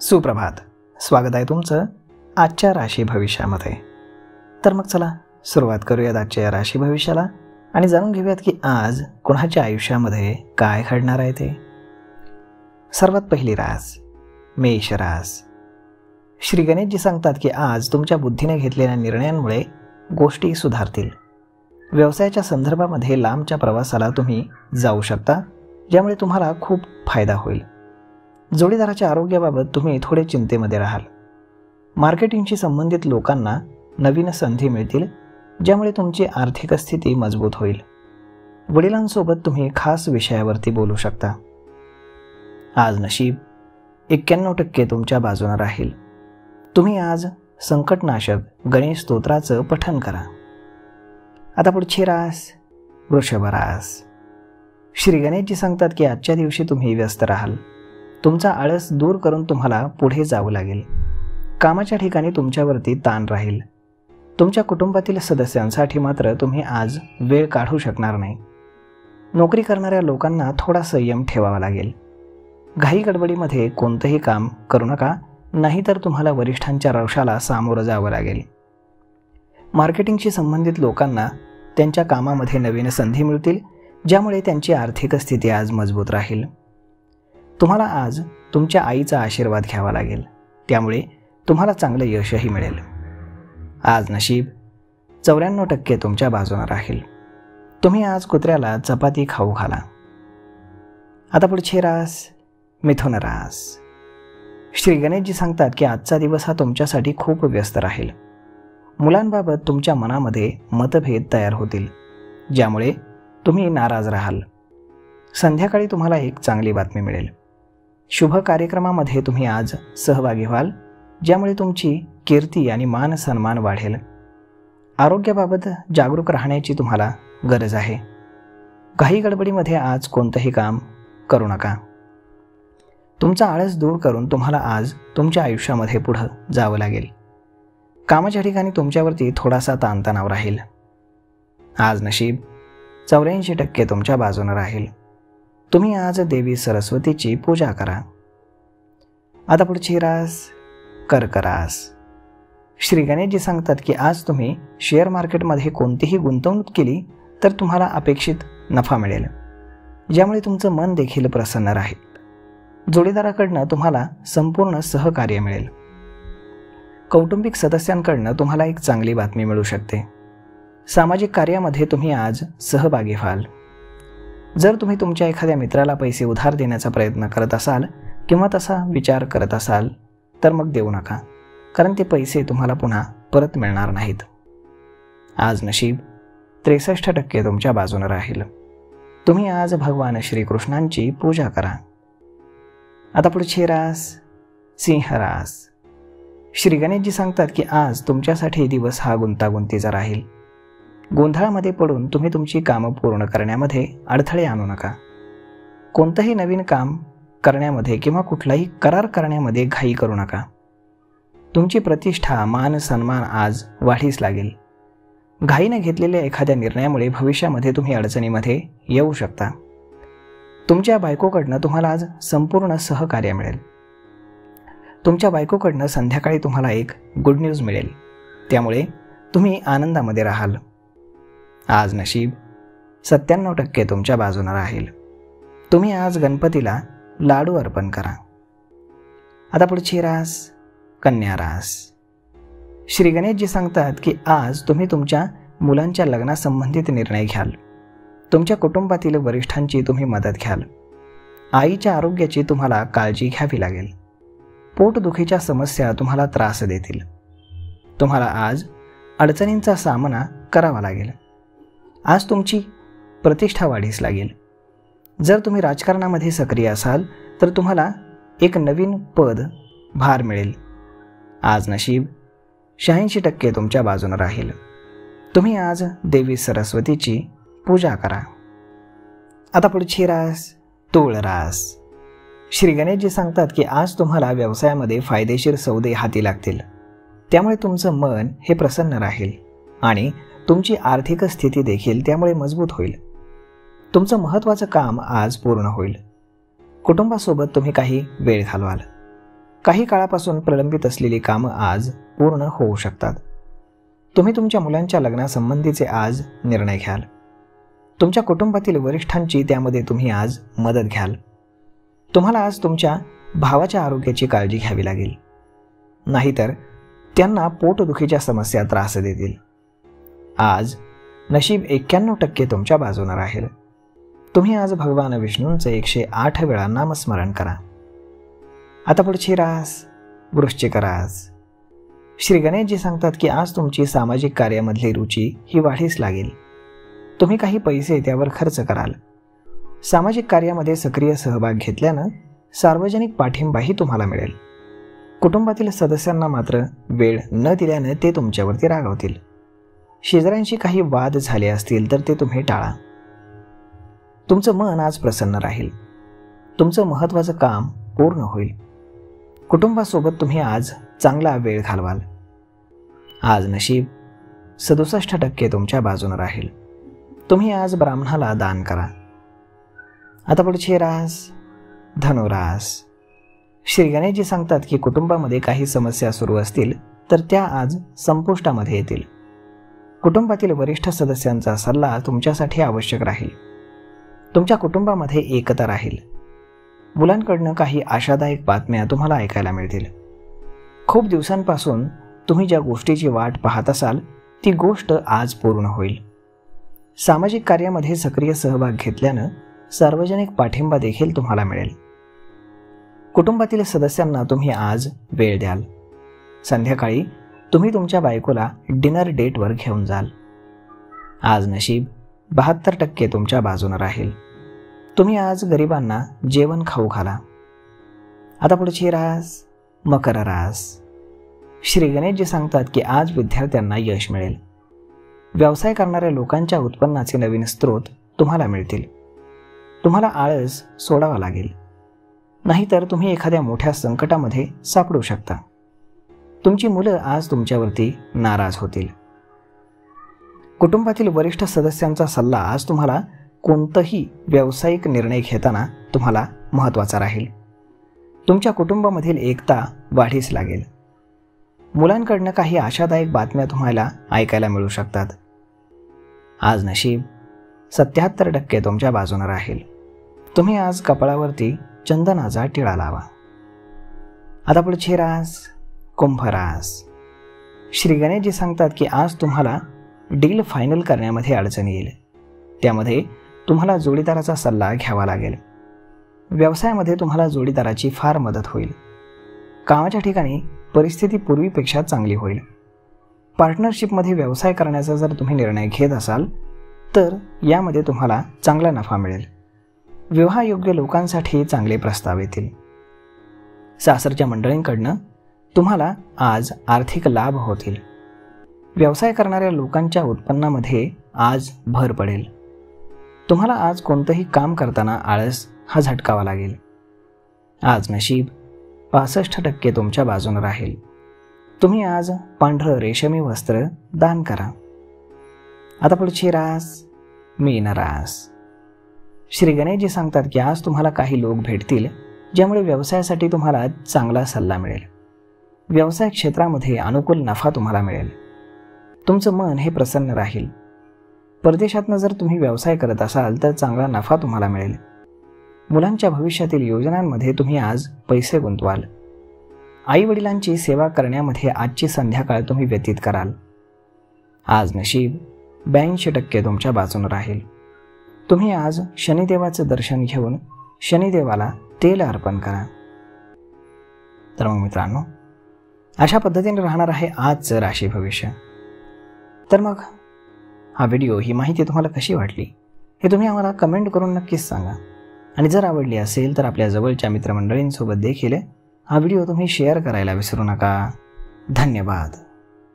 सुप्रभात. स्वागत आहे तुमचं आजच्या राशी भविष्यामध्ये. तर मग चला सुरुवात करूयात आजच्या या राशी भविष्याला आणि जाणून घेऊयात की आज कोणाच्या आयुष्यामध्ये काय घडणार आहे ते. सर्वात पहिली रास मेष रास. श्री गणेशजी सांगतात की आज तुमच्या बुद्धीने घेतलेल्या निर्णयांमुळे गोष्टी सुधारतील. व्यवसायाच्या संदर्भामध्ये लांबच्या प्रवासाला तुम्ही जाऊ शकता, ज्यामुळे तुम्हाला खूप फायदा होईल. जोडीदाराच्या आरोग्याबाबत तुम्ही थोडे चिंतेमध्ये राहाल. मार्केटिंगशी संबंधित लोकांना नवीन संधी मिळतील, ज्यामुळे तुमची आर्थिक स्थिती मजबूत होईल. वडिलांसोबत तुम्ही खास विषयावरती बोलू शकता. आज नशीब 91% तुमच्या बाजूने राहील. तुम्ही आज संकटनाशक गणेश स्तोत्राचं पठण करा. आता पुढची रास वृषभ रास. श्री गणेशजी सांगतात की आजच्या दिवशी तुम्ही व्यस्त राहाल. तुमचा आळस दूर करून तुम्हाला पुढे जावं लागेल. कामाच्या ठिकाणी तुमच्यावरती ताण राहील. तुमच्या कुटुंबातील सदस्यांसाठी मात्र तुम्ही आज वेळ काढू शकणार नाही. नोकरी करणाऱ्या लोकांना थोडा संयम ठेवावा लागेल. घाई गडबडीमध्ये कोणतंही काम करू नका, नाहीतर तुम्हाला वरिष्ठांच्या रोषाला सामोरं जावं लागेल. मार्केटिंगशी संबंधित लोकांना त्यांच्या कामामध्ये नवीन संधी मिळतील, ज्यामुळे त्यांची आर्थिक स्थिती आज मजबूत राहील. तुम्हाला आज तुमच्या आईचा आशीर्वाद घ्यावा लागेल, त्यामुळे तुम्हाला चांगलं यशही मिळेल. आज नशीब 94% तुमच्या बाजूने राहील. तुम्ही आज कुत्र्याला चपाती खाऊ घाला. आता पुढची रास मिथुन रास. श्री गणेशजी सांगतात की आजचा दिवस हा तुमच्यासाठी खूप व्यस्त राहील. मुलांबाबत तुमच्या मनामध्ये मतभेद तयार होतील, ज्यामुळे तुम्ही नाराज राहाल. संध्याकाळी तुम्हाला एक चांगली बातमी मिळेल. शुभ कार्यक्रमामध्ये तुम्ही आज सहभागी व्हाल, ज्यामुळे तुमची कीर्ती आणि मान सन्मान वाढेल. आरोग्याबाबत जागरूक राहण्याची तुम्हाला गरज आहे. घाई गडबडीमध्ये आज कोणतंही काम करू नका. तुमचा आळस दूर करून तुम्हाला आज तुमच्या आयुष्यामध्ये पुढं जावं लागेल. कामाच्या ठिकाणी तुमच्यावरती थोडासा ताणतणाव राहील. आज नशीब 84% तुमच्या बाजूने राहील. तुम्ही आज देवी सरस्वतीची पूजा करा. आता पुढची रास कर्क रास. श्री गणेशजी सांगतात की आज तुम्ही शेअर मार्केटमध्ये कोणतीही गुंतवणूक केली तर तुम्हाला अपेक्षित नफा मिळेल, ज्यामुळे तुमचं मन देखील प्रसन्न राहील. जोडीदाराकडनं तुम्हाला संपूर्ण सहकार्य मिळेल. कौटुंबिक सदस्यांकडनं तुम्हाला एक चांगली बातमी मिळू शकते. सामाजिक कार्यामध्ये तुम्ही आज सहभागी व्हाल. जर तुम्ही तुमच्या एखाद्या मित्राला पैसे उधार देण्याचा प्रयत्न करत असाल किंवा तसा विचार करत असाल तर मग देऊ नका, कारण ते पैसे तुम्हाला पुन्हा परत मिळणार नाहीत. आज नशीब 63% तुमच्या बाजूने राहील. तुम्ही आज भगवान श्रीकृष्णांची पूजा करा. आता पुढची रास सिंह रास. श्री गणेशजी सांगतात की आज तुमच्यासाठी दिवस हा गुंतागुंतीचा राहील. गोंधळामध्ये पडून तुम्ही तुमची कामं पूर्ण करण्यामध्ये अडथळे आणू नका. कोणतंही नवीन काम करण्यामध्ये किंवा कुठलाही करार करण्यामध्ये घाई करू नका. तुमची प्रतिष्ठा मान सन्मान आज वाढीस लागेल. घाईने घेतलेल्या एखाद्या निर्णयामुळे भविष्यामध्ये तुम्ही अडचणीमध्ये येऊ शकता. तुमच्या बायकोकडनं तुम्हाला आज संपूर्ण सहकार्य मिळेल. तुमच्या बायकोकडनं संध्याकाळी तुम्हाला एक गुड न्यूज मिळेल, त्यामुळे तुम्ही आनंदामध्ये राहाल. आज नशीब 97% तुमच्या बाजूने राहील. तुम्ही आज गणपतीला लाडू अर्पण करा. आता पुढची रास कन्या रास. श्री गणेशजी सांगतात की आज तुम्ही तुमच्या मुलांच्या लग्नासंबंधित निर्णय घ्याल. तुमच्या कुटुंबातील वरिष्ठांची तुम्ही मदत घ्याल. आईच्या आरोग्याची तुम्हाला काळजी घ्यावी लागेल. पोटदुखीच्या समस्या तुम्हाला त्रास देतील. तुम्हाला आज अडचणींचा सामना करावा लागेल. आज तुमची प्रतिष्ठा वाढीस लागेल. जर तुम्ही राजकारणामध्ये सक्रिय असाल तर तुम्हाला एक नवीन पद भार मिळेल. आज नशीब 86% तुमच्या बाजूने राहील. तुम्ही आज देवी सरस्वतीची पूजा करा. आता पुढची रास तुळ रास. श्री गणेशजी सांगतात की आज तुम्हाला व्यवसायामध्ये फायदेशीर सौदे हाती लागतील, त्यामुळे तुमचं मन हे प्रसन्न राहील आणि तुमची आर्थिक स्थिती देखील त्यामुळे मजबूत होईल. तुमचं महत्त्वाचं काम आज पूर्ण होईल. कुटुंबासोबत तुम्ही काही वेळ घालवाल. काही काळापासून प्रलंबित असलेली कामं आज पूर्ण होऊ शकतात. तुम्ही तुमच्या मुलांच्या लग्नासंबंधीचे आज निर्णय घ्याल. तुमच्या कुटुंबातील वरिष्ठांची त्यामध्ये तुम्ही आज मदत घ्याल. तुम्हाला आज तुमच्या भावाच्या आरोग्याची काळजी घ्यावी लागेल, नाहीतर त्यांना पोटदुखीच्या समस्या त्रास देतील. आज नशीब 91% तुमच्या बाजूने राहील. तुम्ही आज भगवान विष्णूंचे 108 वेळा नामस्मरण करा. आता पुढची रास वृश्चिक रास. श्री गणेशजी सांगतात की आज तुमची सामाजिक कार्यामधली रुची ही वाढीस लागेल. तुम्ही काही पैसे त्यावर खर्च कराल. सामाजिक कार्यामध्ये सक्रिय सहभाग घेतल्यानं सार्वजनिक पाठिंबाही तुम्हाला मिळेल. कुटुंबातील सदस्यांना मात्र वेळ न दिल्यानं ते तुमच्यावरती रागावतील. शेजाऱ्यांशी काही वाद झाले असतील तर ते तुम्ही टाळा. तुमचं मन आज प्रसन्न राहील. तुमचं महत्त्वाचं काम पूर्ण होईल. कुटुंबासोबत तुम्ही आज चांगला वेळ घालवाल. आज नशीब 67% तुमच्या बाजूने राहील. तुम्ही आज ब्राह्मणाला दान करा. आता पुढची रास धनुरास. श्री गणेशजी सांगतात की कुटुंबामध्ये काही समस्या सुरू असतील तर त्या आज संपुष्टामध्ये येतील. कुटुंबातील वरिष्ठ सदस्यांचा सल्ला तुमच्यासाठी आवश्यक राहील. तुमच्या कुटुंबामध्ये एकता राहील. मुलांकडनं काही आशादायक बातम्या तुम्हाला ऐकायला मिळतील. खूप दिवसांपासून तुम्ही ज्या गोष्टीची वाट पाहत असाल ती गोष्ट आज पूर्ण होईल. सामाजिक कार्यामध्ये सक्रिय सहभाग घेतल्यानं सार्वजनिक पाठिंबा देखील तुम्हाला मिळेल. कुटुंबातील सदस्यांना तुम्ही आज वेळ द्याल. संध्याकाळी तुम्ही तुमच्या बायकोला डिनर डेटवर घेऊन जाल. आज नशीब 72% तुमच्या बाजूने राहील. तुम्ही आज गरिबांना जेवण खाऊ घाला. आता पुढची रास मकर रास. श्री गणेशजी सांगतात की आज विद्यार्थ्यांना यश मिळेल. व्यवसाय करणाऱ्या लोकांच्या उत्पन्नाचे नवीन स्रोत तुम्हाला मिळतील. तुम्हाला आळस सोडावा लागेल, नाहीतर तुम्ही एखाद्या मोठ्या संकटामध्ये सापडू शकता. तुमची मुलं आज तुमच्यावरती नाराज होतील. कुटुंबातील वरिष्ठ सदस्यांचा सल्ला आज तुम्हाला कोणताही व्यावसायिक निर्णय घेताना तुम्हाला महत्त्वाचा राहील. तुमच्या कुटुंबामधील एकता वाढीस लागेल. मुलांकडनं काही आशादायक बातम्या तुम्हाला ऐकायला मिळू शकतात. आज नशीब 77% तुमच्या बाजूने राहील. तुम्ही आज कपाळावरती चंदनाचा टिळा लावा. आता पुढची रास कुंभ रास. श्री गणेशजी सांगतात की आज तुम्हाला डील फायनल करण्यामध्ये अडचण येईल. त्यामध्ये तुम्हाला जोडीदाराचा सल्ला घ्यावा लागेल. व्यवसायामध्ये तुम्हाला जोडीदाराची फार मदत होईल. कामाच्या ठिकाणी परिस्थिती पूर्वीपेक्षा चांगली होईल. पार्टनरशिपमध्ये व्यवसाय करण्याचा जर तुम्ही निर्णय घेत असाल तर यामध्ये तुम्हाला चांगला नफा मिळेल. विवाहयोग्य लोकांसाठी चांगले प्रस्ताव येतील. सासरच्या मंडळींकडनं तुम्हाला आज आर्थिक लाभ होतील. व्यवसाय करणाऱ्या लोकांच्या उत्पन्नामध्ये आज भर पडेल. तुम्हाला आज कोणतंही काम करताना आळस हा झटकावा लागेल. आज नशीब 65% तुमच्या बाजूने राहील. तुम्ही आज पांढरं रेशमी वस्त्र दान करा. आता पुढची रास मीन रास. श्री गणेशजी सांगतात की आज तुम्हाला काही लोक भेटतील ज्यामुळे व्यवसायासाठी तुम्हाला चांगला सल्ला मिळेल. व्यवसाय क्षेत्रामध्ये अनुकूल नफा तुम्हाला मिळेल. तुमचं मन हे प्रसन्न राहील. परदेशातनं जर तुम्ही व्यवसाय करत असाल तर चांगला नफा तुम्हाला मिळेल. मुलांच्या भविष्यातील योजनांमध्ये तुम्ही आज पैसे गुंतवाल. आई वडिलांची सेवा करण्यामध्ये आजची संध्याकाळ तुम्ही व्यतीत कराल. आज नशीब 82% तुमच्या बाजूने राहील. तुम्ही आज शनिदेवाचं दर्शन घेऊन शनिदेवाला तेल अर्पण करा. तर मग मित्रांनो, अशा पद्धतीने राहणार आहे आजचं राशी भविष्य. तर मग हा व्हिडिओ, ही माहिती तुम्हाला कशी वाटली हे तुम्ही आम्हाला कमेंट करून नक्कीच सांगा. आणि जर आवडली असेल तर आपल्या जवळच्या मित्रमंडळींसोबत देखील हा व्हिडिओ तुम्ही शेअर करायला विसरू नका. धन्यवाद.